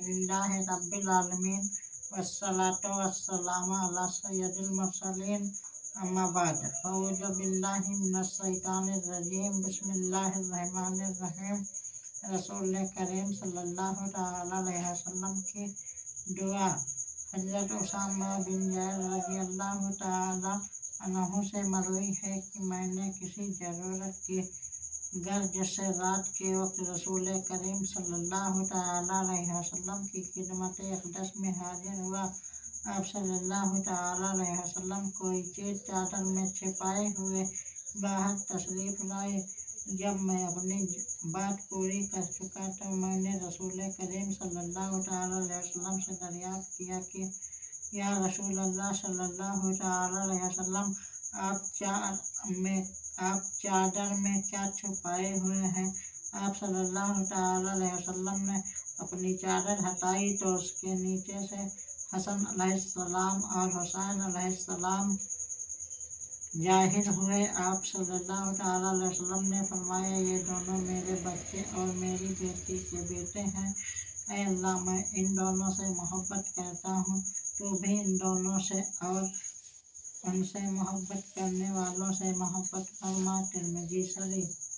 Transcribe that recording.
للہ رب العالمین والصلاۃ والسلام علی سید المرسلین اما بعد اعوذ باللہ من الشیطان الرجیم بسم اللہ الرحمن الرحیم۔ رسول کریم صلی اللہ تعالی علیہ وسلم کی دعا۔ حضرت اسامہ بن زید رضی اللہ تعالی عنہ سے مروی ہے کہ میں نے کسی ضرورت کی غرض سے رات کے وقت رسول کریم صلی اللہ تعالی علیہ وسلم کی خدمت اقدس میں حاضر ہوا۔ آپ صلی اللہ تعالی علیہ وسلم کوئی چیز چادر میں چھپائے ہوئے باہر تشریف لائے۔ جب میں اپنی بات پوری کر چکا تو میں نے رسول کریم صلی اللہ تعالی علیہ وسلم سے دریافت کیا کہ یا رسول اللہ صلی اللہ تعالی علیہ وسلم، آپ چادر میں کیا چھپائے ہوئے ہیں؟ آپ صلی اللہ تعالی علیہ وسلم نے اپنی چادر ہٹائی تو اس کے نیچے سے حسن علیہ السلام اور حسین علیہ السلام ظاہر ہوئے۔ آپ صلی اللہ تعالی علیہ وسلم نے فرمایا، یہ دونوں میرے بچے اور میری بیٹی کے بیٹے ہیں۔ اے اللہ، میں ان دونوں سے محبت کرتا ہوں، تو بھی ان دونوں سے اور ان سے محبت کرنے والوں سے محبت فرما۔ ترمذی شریف۔